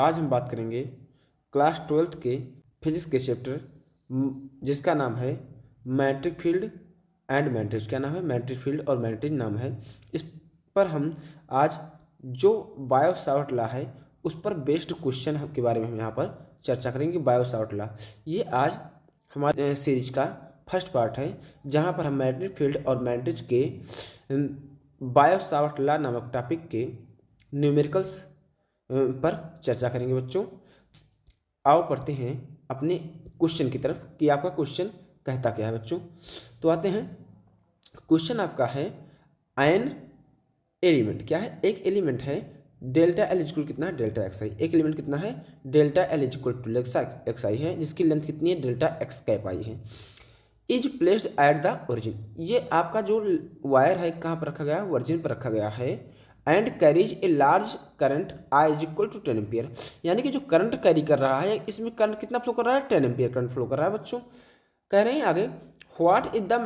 आज हम बात करेंगे क्लास 12th के फिजिक्स के चैप्टर जिसका नाम है मैट्रिक फील्ड एंड मैट्रिक्स। क्या नाम है? मैट्रिक फील्ड और मैट्रिक्स नाम है। इस पर हम आज जो बायो सावर्ट लॉ है उस पर बेस्ड क्वेश्चन के बारे में हम यहाँ पर चर्चा करेंगे। बायो सावर्ट लॉ ये आज हमारे सीरीज का फर्स्ट पार्ट है, जहाँ पर हम मैट्रिक फील्ड और मैट्रिक्स के बायो सावर्ट लॉ नामक टॉपिक के न्यूमेरिकल्स पर चर्चा करेंगे। बच्चों आओ पढ़ते हैं अपने क्वेश्चन की तरफ कि आपका क्वेश्चन कहता क्या है। बच्चों तो आते हैं, क्वेश्चन आपका है एन एलिमेंट। क्या है? एक एलिमेंट है डेल्टा एल इक्वल कितना है? Delta X I. एक एलिमेंट कितना है? Delta L equal to X I है, जिसकी लेंथ कितनी है? डेल्टा एक्स कैप आई है। Is placed at the origin. ये आपका जो वायर है कहाँ पर रखा गया है? ओरिजिन पर रखा गया है। And carries a large current I is equal to 10 ampere. यानी कि जो करंट कैरी कर रहा है, इसमें करंट कितना फ्लो कर रहा है? 10 एम्पियर करंट फ्लो कर रहा है। बच्चों कह रहे हैं आगे, what is the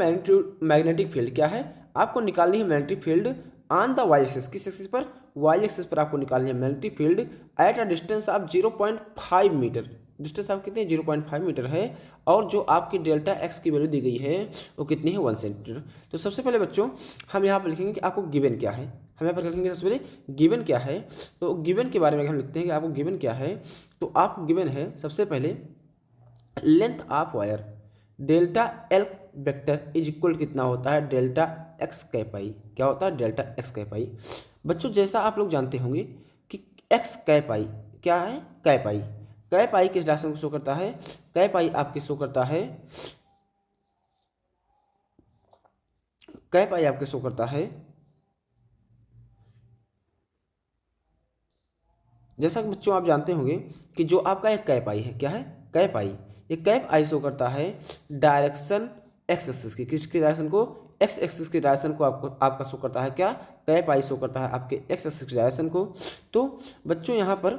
magnetic field. क्या है? आपको निकालनी है magnetic field on the Y axis. किस एक्सिस पर? वाई एक्सिस पर आपको निकालनी है magnetic field at a distance of 0.5 metre. Distance आप कितनी? 0.5 मीटर है। और जो आपकी डेल्टा एक्स की वैल्यू दी गई है वो कितनी है? 1 सेंटीमीटर। तो सबसे पहले बच्चों हम यहाँ पर लिखेंगे कि आपको गिवन क्या है। हम यहाँ पर लिखेंगे सबसे पहले गिवन क्या है। तो गिवन के बारे में हम लिखते हैं कि आपको गिवन क्या है। तो आपको गिवन है सबसे पहले length of wire delta L vector is equal कितना होता है? डेल्टा एक्स कैप आई। क्या होता है? डेल्टा एक्स कैप आई। बच्चों जैसा आप लोग जानते होंगे कि एक्स कैप आई क्या है? कैप आई। कैप आई किस डायरेक्शन को शो करता है? कैप आई आपके शो करता है, कैप आई आपके शो करता है, जैसा कि बच्चों आप जानते होंगे कि जो आपका एक कैप आई है, क्या है? कैप आई। ये कैप आई शो करता है डायरेक्शन एक्स एक्सिस की। किसकी डायरेक्शन को? एक्स एक्सिस की डायरेक्शन को आपका शो करता है। क्या? कैप आई शो करता है आपके एक्स एक्सिस की डायरेक्शन को। तो बच्चों यहाँ पर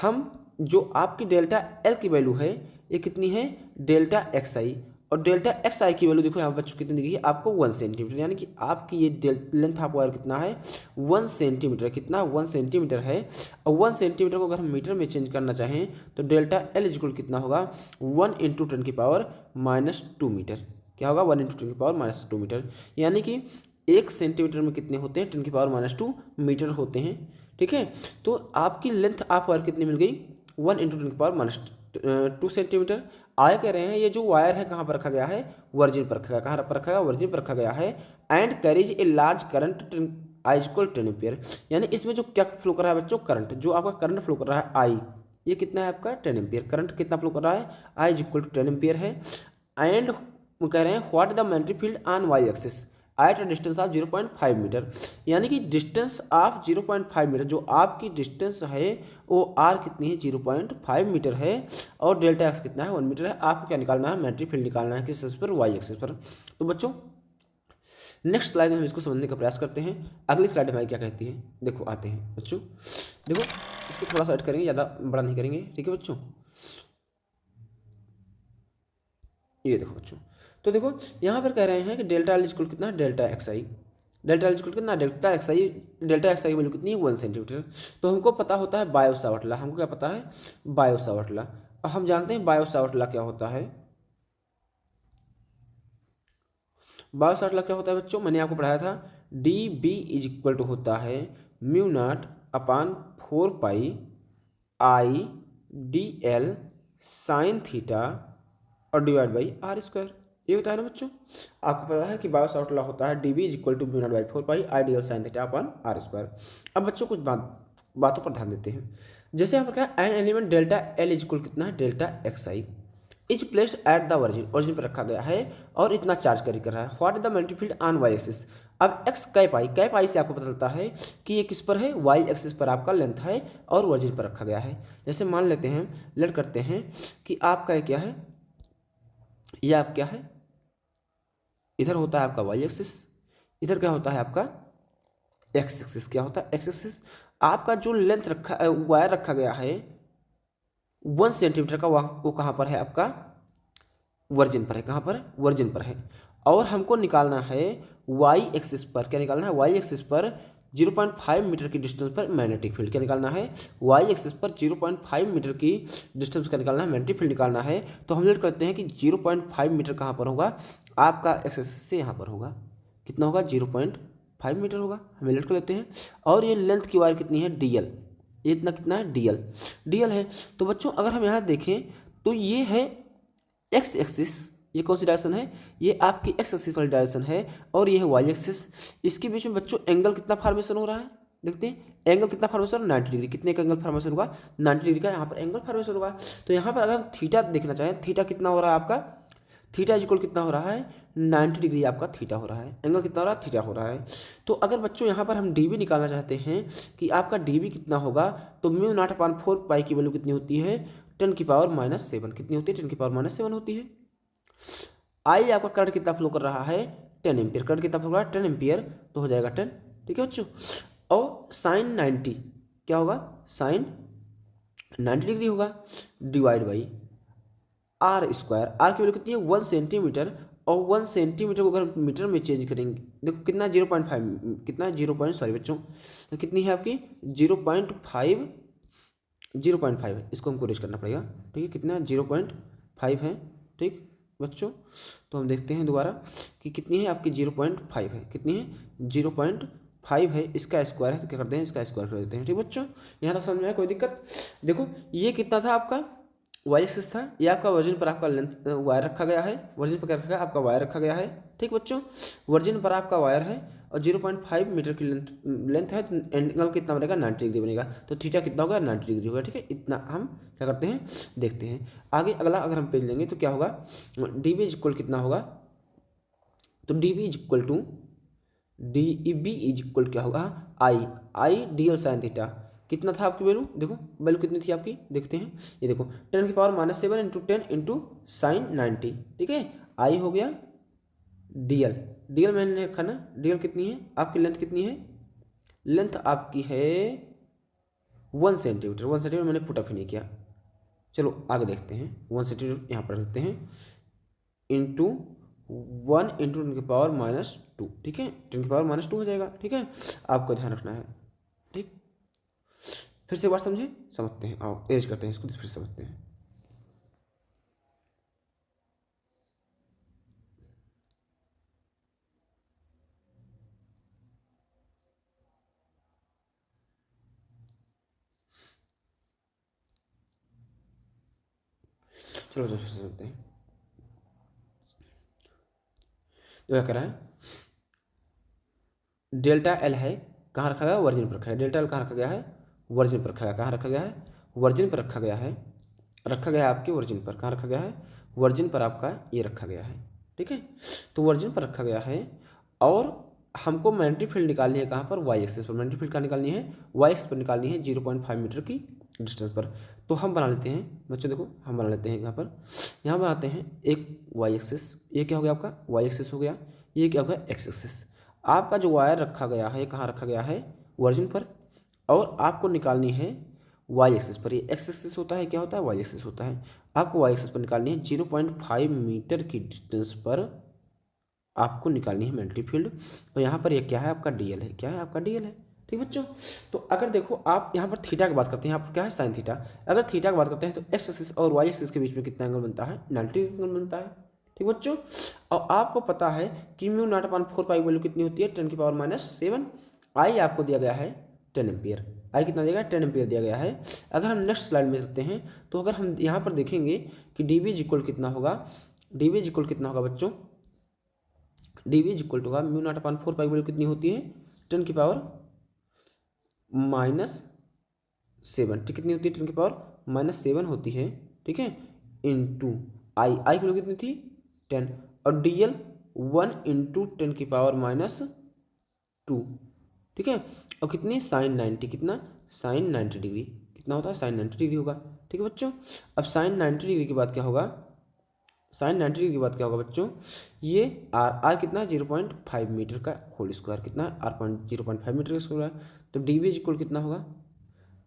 हम जो आपकी डेल्टा एल की वैल्यू है ये कितनी है? डेल्टा एक्स आई। और डेल्टा एक्स आई की वैल्यू देखो यहाँ बच्चों कितनी दी गई है आपको? 1 सेंटीमीटर। यानी कि आपकी ये लेंथ ऑफ वायर कितना है? 1 सेंटीमीटर। कितना? 1 सेंटीमीटर है। और 1 सेंटीमीटर को अगर हम मीटर में चेंज करना चाहें तो डेल्टा एल इक्वल कितना होगा? 1 इंटू 10⁻² मीटर। क्या होगा? 1 इंटू 10⁻² मीटर। यानी कि 1 सेंटीमीटर में कितने होते हैं? 10⁻² मीटर होते हैं। ठीक है, तो आपकी लेंथ ऑफ वायर कितनी मिल गई? 1 इंटू 10⁻² सेंटीमीटर। आगे कह रहे हैं ये जो वायर है कहाँ पर रखा गया है? वर्जिन पर रखा गया। कहाँ पर रखा गया? वर्जिन पर रखा गया है। And carries a large current I equal 10 ampere. यानी इसमें जो क्या फ्लो कर रहा है बच्चों? करंट। जो आपका करंट फ्लो कर रहा है आई, ये कितना है आपका? 10 एम्पियर। करंट कितना फ्लो कर रहा है? I is equal to 10 ampere है। एंड वो कह रहे हैं what the magnetic field on Y axis at a distance of 0.5 metre. यानी कि डिस्टेंस ऑफ 0.5 मीटर, जो आपकी डिस्टेंस है वो आर कितनी है? 0.5 मीटर है। और डेल्टा एक्स कितना है? 1 मीटर है। आपको क्या निकालना है? मैग्नेटिक फील्ड निकालना है। किस एक्सिस पर? वाई एक्सिस पर। तो बच्चों नेक्स्ट स्लाइड में हम इसको समझने का प्रयास करते हैं। अगली स्लाइड हमारी क्या कहती है? देखो आते हैं बच्चों, देखो इसको थोड़ा सा ऐड करेंगे, ज़्यादा बड़ा नहीं करेंगे। ठीक है बच्चों, ये देखो बच्चों, तो देखो यहाँ पर कह रहे हैं कि डेल्टा एल इक्वल कितना? डेल्टा एक्स आई। डेल्टा एल इक्वल कितना? डेल्टा एक्स आई। डेल्टा एक्स आई की वैल्यू कितनी है? 1 सेंटीमीटर। तो हमको पता होता है बायो सावर्ट लॉ। हमको क्या पता है? Biot Savart law. और हम जानते हैं बायो सावर्ट लॉ क्या होता है। बायो सावर्ट लॉ क्या होता है बच्चों? मैंने आपको पढ़ाया था, D B is equal to होता है mu not upon 4 pi I D L sine theta और डिवाइड बाई आर स्क्वायर। ये होता है ना बच्चों। आपको पता है कि बायो सावर्ट लॉ होता है D B is equal to mu naught by 4 pi I D L sine theta upon R square. अब बच्चों कुछ बातों पर ध्यान देते हैं। जैसे यहाँ पर क्या? N element delta L is equal कितना है? Delta X I is placed at the origin पर रखा गया है और इतना चार्ज कैरी कर रहा है। What is the magnetic field on Y axis. अब एक्स कैप आई से आपको पता चलता है कि ये किस पर है? वाई एक्सिस पर आपका लेंथ है और ओरिजिन पर रखा गया है। जैसे मान लेते हैं, लेट करते हैं कि आपका ये क्या है? ये आप क्या है? इधर होता है आपका वाई एक्सिस, इधर क्या होता है आपका? X axis. क्या होता है? X axis. आपका जो लेंथ रखा वायर रखा गया है 1 सेंटीमीटर का, वो कहाँ पर है आपका? वर्जिन पर है। कहाँ पर? वर्जिन पर है। और हमको निकालना है वाई एक्सिस पर। क्या निकालना है? वाई एक्सिस पर 0.5 मीटर की डिस्टेंस पर मैग्नेटिक फील्ड क्या निकालना है, वाई एक्सिस पर 0.5 मीटर की डिस्टेंस का निकालना है, मैग्नेटिक फील्ड निकालना है। तो हम लेट करते हैं कि 0.5 मीटर कहाँ पर होगा, आपका एक्सिस से यहाँ पर होगा, कितना होगा 0.5 मीटर होगा, हम लेट कर लेते हैं। और ये लेंथ की वायर कितनी है, डी एल, ये इतना कितना है, डी एल है। तो बच्चों अगर हम यहाँ देखें तो ये है एक्स एक्सिस, ये कौन सी डायरेक्शन है, ये आपकी एक्स एक्सिस वाली डायरेक्शन है, और ये है वाई एक्सिस। इसके बीच में बच्चों एंगल कितना फॉर्मेशन हो रहा है, देखते हैं एंगल कितना फॉर्मेशन, 90 डिग्री, कितने का एंगल फॉर्मेशन होगा, 90 डिग्री का यहाँ पर एंगल फॉर्मेशन होगा। तो यहाँ पर अगर हम थीटा देखना चाहें, थीटा कितना हो रहा है आपका, थीटा इक्वल कितना हो रहा है, 90 डिग्री आपका थीटा हो रहा है, एंगल कितना हो रहा है, थीटा हो रहा है। तो अगर बच्चों यहाँ पर हम डी बी निकालना चाहते हैं कि आपका डी बी कितना होगा, तो म्यू नॉट अपॉन 4 पाई की वैल्यू कितनी होती है, 10⁻⁷ कितनी होती है, 10⁻⁷ होती है। आई आपका करंट कितना फ्लो कर रहा है, 10 एम्पियर, करंट कितना फ्लो कर रहा है, 10 एम्पियर, तो हो जाएगा 10, ठीक है बच्चों। और साइन 90 क्या होगा, साइन 90 डिग्री होगा, divide by R square, R की वैल्यू कितनी है 1 सेंटीमीटर, और 1 सेंटीमीटर को अगर मीटर में चेंज करेंगे, देखो कितना 0.5, कितना 0. सॉरी बच्चों, तो कितनी है आपकी 0.5 है, इसको हमको रेज करना पड़ेगा, ठीक है, कितना 0.5 है, ठीक बच्चों। तो हम देखते हैं दोबारा कि कितनी है आपकी 0.5 है, कितनी है 0.5 है, इसका स्क्वायर है तो क्या करते हैं, इसका स्क्वायर कर देते हैं, ठीक बच्चों। यहाँ तक समझ में आया, कोई दिक्कत। देखो ये कितना था आपका वाई एक्सिस था, ये आपका वर्जिन पर आपका लेंथ वायर रखा गया है, वर्जिन पर क्या रखा गया, आपका वायर रखा गया है, ठीक बच्चों, वर्जिन पर आपका वायर है और 0.5 मीटर की लेंथ है, तो एंगल कितना बनेगा 90 डिग्री बनेगा, तो थीटा कितना होगा 90 डिग्री होगा, ठीक है। इतना हम क्या करते हैं, देखते हैं आगे। अगला अगर हम पेज लेंगे तो क्या होगा, डी बी इक्वल कितना होगा, तो D B equal to D B is equal क्या होगा, I D L sine theta, कितना था आपकी वैल्यू, देखो वैल्यू कितनी थी आपकी, देखते हैं, ये देखो 10⁻⁷ इंटू 10 इंटू साइन 90, ठीक है। आई हो गया डी एल मैंने रखा ना, डी एल कितनी है आपकी, लेंथ कितनी है, लेंथ आपकी है 1 सेंटीमीटर, 1 सेंटीमीटर मैंने पुटअप ही नहीं किया, चलो आगे देखते हैं, 1 सेंटीमीटर यहाँ पर रखते हैं, इंटू 1 इंटू 10⁻², ठीक है, 10⁻² हो जाएगा, ठीक है, आपको ध्यान रखना है, ठीक। फिर से बात समझे, समझते हैं, आओ एज करते हैं इसको, फिर समझते हैं। चलो फिर से समझते हैं। तो क्या कह रहा है, डेल्टा एल है, कहाँ रखा गया है, वर्जिन पर रखा है, डेल्टा एल कहाँ रखा गया है, वर्जिन पर रखा गया, कहाँ रखा गया है, वर्जिन पर रखा गया है, रखा गया है आपके वर्जिन पर, कहाँ रखा गया है, वर्जिन पर आपका ये रखा गया है, ठीक है। तो वर्जिन पर रखा गया है, और हमको मैग्नेटिक फील्ड निकालनी है कहाँ पर, वाई एक्सिस पर, मैग्नेटिक फील्ड कहाँ निकालनी है, वाई एक्सिस पर निकालनी है 0.5 मीटर की डिस्टेंस पर। तो हम बना लेते हैं बच्चों, देखो हम बना लेते हैं यहाँ बनाते हैं एक वाई एक्सिस, ये क्या हो गया आपका वाई एक्सिस हो गया, ये क्या हो गया एक्स एक्सिस। आपका जो वायर रखा गया है कहाँ रखा गया है, वर्जिन पर, और आपको निकालनी है वाई एक्सिस पर, ये एक्स एक्सिस होता है, क्या होता है वाई एक्सिस होता है, आपको वाई एक्सिस पर निकालनी है 0.5 मीटर की डिस्टेंस पर आपको निकालनी है मैग्नेटिक फील्ड। तो यहाँ पर ये क्या है आपका डी एल है, क्या है आपका डी एल है, ठीक बच्चों। तो अगर देखो आप यहाँ पर थीटा की बात करते हैं, यहाँ पर क्या है साइन थीटा, अगर थीटा की बात करते हैं तो एक्स एक्सिस और वाई एक्सिस के बीच में कितना एंगल बनता है, 90 एंगल बनता है, ठीक बच्चों। और आपको पता है कि mu naught upon 4 pi value कितनी होती है, 10⁻⁷। आई आपको दिया गया है 10 एम्पियर, आई कितना दिया गया 10 एम्पियर दिया गया है। अगर हम नेक्स्ट स्लाइड में देखते हैं तो अगर हम यहाँ पर देखेंगे कि डी बी इक्वल कितना होगा, डी बी इक्वल कितना होगा बच्चों, डी बी इक्वल टू होगा mu naught upon 4 pi value कितनी होती है 10⁻⁻⁷, ठीक कितनी होती है 10⁻⁻7 होती है, ठीक है, इंटू आई की वैल्यू कितनी थी 10, और डी एल 1 इंटू 10⁻², ठीक है, और कितनी साइन 90, कितना साइन 90 डिग्री, कितना होता है साइन 90 डिग्री होगा, ठीक है बच्चों। अब साइन 90 डिग्री के बाद क्या होगा, साइन 90 डिग्री के बाद क्या होगा बच्चों, ये आर कितना 0.5 मीटर का होल स्क्वायर, कितना आर 0.5 मीटर का स्क्वायर है। तो डी बी इक्वल कितना होगा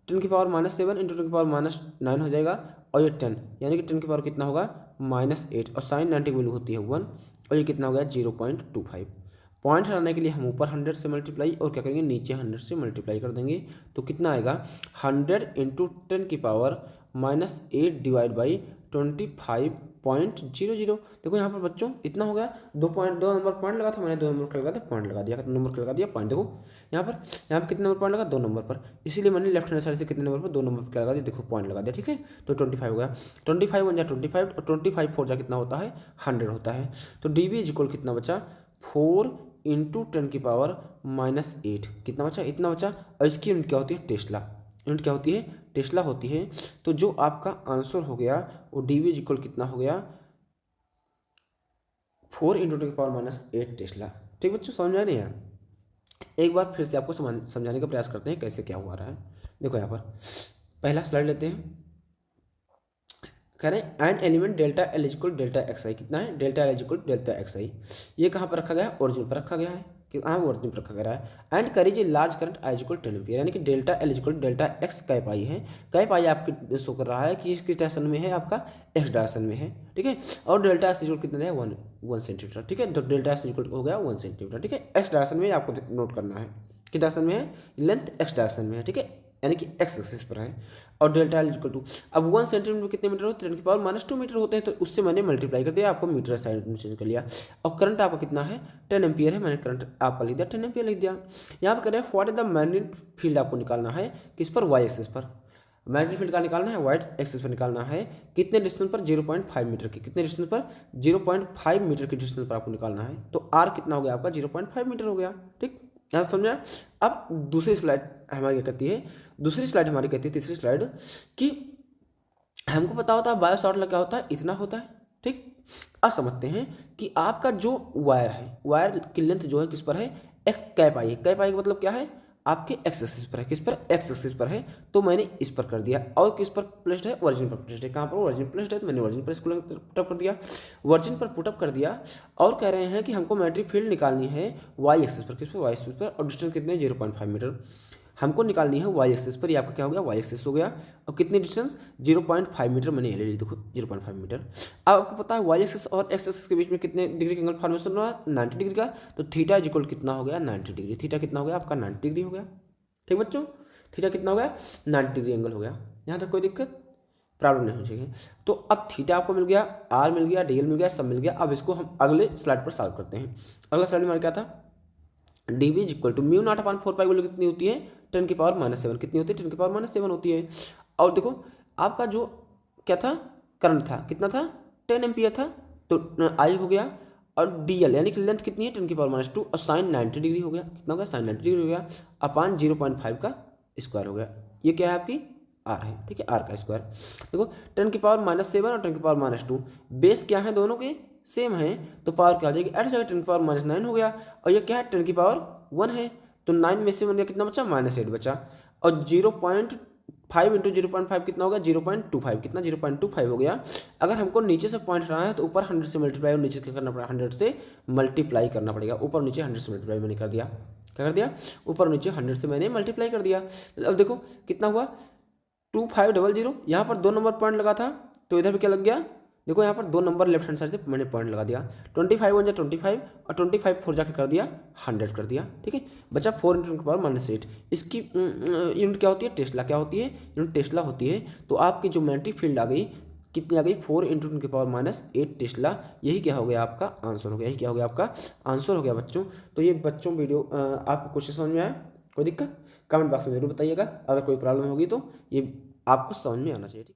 10⁻⁷ इंटू 10⁻⁹ हो जाएगा, और ये 10 यानी कि 10 की पावर कितना होगा -8, और साइन 90 की वैल्यू होती है 1, और ये कितना हो गया 0.25। पॉइंट हटाने के लिए हम ऊपर 100 से मल्टीप्लाई और क्या करेंगे नीचे 100 से मल्टीप्लाई कर देंगे। तो कितना आएगा 100 इंटू 10⁻⁻8 डिवाइड बाई 25.00। देखो यहाँ पर बच्चों इतना हो गया, दो नंबर पॉइंट लगा था मैंने, 2 नंबर का लगा दिया पॉइंट लगा दिया, कितने नंबर का लगा दिया पॉइंट। देखो यहाँ पर कितने नंबर पॉइंट लगा 2 नंबर पर, इसीलिए मैंने लेफ्ट हैंड साइड से कितने नंबर पर 2 नंबर का लगा दिया, देखो पॉइंट लगा दिया। ठीक है, तो 25 हो गया, 25 1 जा 25 और 25 4 जा कितना होता है 100 होता है। तो डी बी इक्वल कितना बचा 4 इंटू 10⁻⁻8 कितना बचा इतना बचा। और इसकी यूनिट क्या होती है टेस्ला, यूनिट क्या होती है टेस्ला होती है। तो जो आपका आंसर हो गया वो डी वी इक्वल कितना हो गया 4 इंटू 10⁻⁻8 टेस्ला। ठीक बच्चों समझ में आ रही है। एक बार फिर से आपको समझाने का प्रयास करते हैं कैसे क्या हुआ रहा है। देखो यहाँ पर पहला स्लाइड लेते हैं, कह रहे हैं an element delta L equal delta X I कितना है delta L equal delta X I. ये कहाँ पर रखा गया है ओरिजिन पर रखा गया है कि हाँ ओरिजिन पर रखा गया है। And carries a large current I equal 10 ampere, यानी कि delta L equal delta X cap I है। कैप आई आपके शो कर रहा है कि किस डायरेक्शन में है आपका एक्स डायरेक्शन में है। ठीक है, और डेल्टा एक्स इक्वल कितना है 1 सेंटीमीटर। ठीक है, तो डेल्टा एक्स इक्वल हो गया 1 सेंटीमीटर। ठीक है, एक्स डायरेक्शन में आपको नोट करना है किस डायरेक्शन में है लेंथ एक्स डायरेक्शन में है। ठीक है, यानी कि एक्स एक्सिस पर है। और डेल्टा एल इक्वल टू अब 1 सेंटीमीटर कितने मीटर होते हैं 10⁻⁻2 मीटर होते हैं। तो उससे मैंने मल्टीप्लाई कर दिया, आपको मीटर साइड में चेंज कर लिया। और करंट आपका कितना है 10 एम्पियर है, मैंने करंट आपका लिख दिया 10 एम्पियर लिख दिया। यहाँ पर कह रहे हैं what is the magnetic field आपको निकालना है किस पर वाई एक्सिस पर। मैग्नेटिक फील्ड का निकालना है वाई एक्सिस पर निकालना है कितने डिस्टेंस पर 0.5 मीटर की, कितने डिस्टेंस पर 0.5 मीटर की डिस्टेंस पर आपको निकालना है। तो आर कितना हो गया आपका 0.5 मीटर हो गया। ठीक, यहाँ समझा। अब दूसरी स्लाइड हमारी क्या कहती है, दूसरी स्लाइड हमारी कहती है तीसरी स्लाइड कि हमको पता होता है बायो शॉर्ट लगा होता है इतना होता है। ठीक, अब समझते हैं कि आपका जो वायर है वायर की लेंथ जो है किस पर है एक कैप आई है। कैप आई का मतलब क्या है आपके एक्स एक्सिस पर है, किस पर एक्स एक्सिस पर है। तो मैंने इस पर कर दिया और किस पर प्लेस्ड है ओरिजिन पर प्लेस्ड है। कहाँ पर ओरिजिन प्लेस्ड है तो मैंने ओरिजिन पर इसको पुटअप कर दिया, ओरिजिन पर पुटअप कर दिया। और कह रहे हैं कि हमको मैग्नेटिक फील्ड निकालनी है वाई एक्सिस पर, किस पर वाई एक्सिस पर, और डिस्टेंस कितने 0.5 मीटर हमको निकालनी है वाई एक्सिस पर। ये आपका क्या हो गया वाई एक्सिस हो गया। और कितनी डिस्टेंस 0.5 मीटर मैंने ले ली, देखो 0.5 मीटर। अब आपको पता है वाई एक्सिस और एक्स एक्सिस के बीच में कितने डिग्री का एंगल फॉर्मेशन हो रहा है 90 डिग्री का। तो थीटा इज इक्वल कितना हो गया 90 डिग्री। थीटा कितना हो गया आपका 90 डिग्री हो गया। ठीक बच्चों, थीटा कितना हो गया 90 डिग्री एंगल हो गया। यहाँ तक कोई दिक्कत प्रॉब्लम नहीं होनी चाहिए। तो अब थीटा आपको मिल गया, आर मिल गया, डीएल मिल गया, सब मिल गया। अब इसको हम अगले स्लाइड पर सॉल्व करते हैं। अगला स्लाइड में क्या था D B equal to mu not upon 4 pi value कितनी होती है 10⁻⁻7 कितनी होती है 10⁻⁻7 होती है। और देखो आपका जो क्या था करंट था कितना था 10 एम्पियर था। तो आई हो गया और डी एल यानी कि लेंथ कितनी है 10⁻⁻2 और साइन 90 डिग्री हो गया। कितना हो गया साइन 90 डिग्री हो गया अपान 0.5 का स्क्वायर हो गया। ये क्या है आपकी आर है। ठीक है, आर का स्क्वायर। देखो 10⁻⁻7 और 10⁻⁻2 बेस क्या है दोनों के सेम है। तो पावर क्या हो जाएगी ऐड हो जाएगा 10⁻⁻9 हो गया। और ये क्या है 10⁻1 है। तो 9 में से मैंने कितना बचा -8 बचा। और 0.5 इंटू 0.5 कितना होगा 0.25 कितना 0.25 हो गया। अगर हमको नीचे से पॉइंट हटाना है तो ऊपर 100 से मल्टीप्लाई और नीचे क्या करना पड़ेगा 100 से मल्टीप्लाई करना पड़ेगा। ऊपर नीचे 100 से मल्टीप्लाई मैंने कर दिया, क्या कर दिया ऊपर नीचे 100 से मैंने मल्टीप्लाई कर दिया। अब देखो कितना हुआ 2500। यहाँ पर 2 नंबर पॉइंट लगा था तो इधर भी क्या लग गया देखो यहाँ पर 2 नंबर लेफ्ट हैंड साइड से मैंने पॉइंट लगा दिया। 25 1 जा 25 और 25 4 जाके कर दिया 100 कर दिया। ठीक है, बचा 4 इंटू की पावर -8। इसकी यूनिट क्या होती है टेस्ला, क्या होती है यूनिट टेस्ला होती है। तो आपकी जो मैग्नेटिक फील्ड आ गई कितनी आ गई 4 इंटू की पावर -8 टेस्ला। यही क्या हो गया आपका आंसर हो गया, यही क्या हो गया आपका आंसर हो गया बच्चों। तो ये बच्चों वीडियो आपको क्वेश्चन समझ में आया, कोई दिक्कत कमेंट बॉक्स में जरूर बताइएगा। अगर कोई प्रॉब्लम होगी तो ये आपको समझ में आना चाहिए।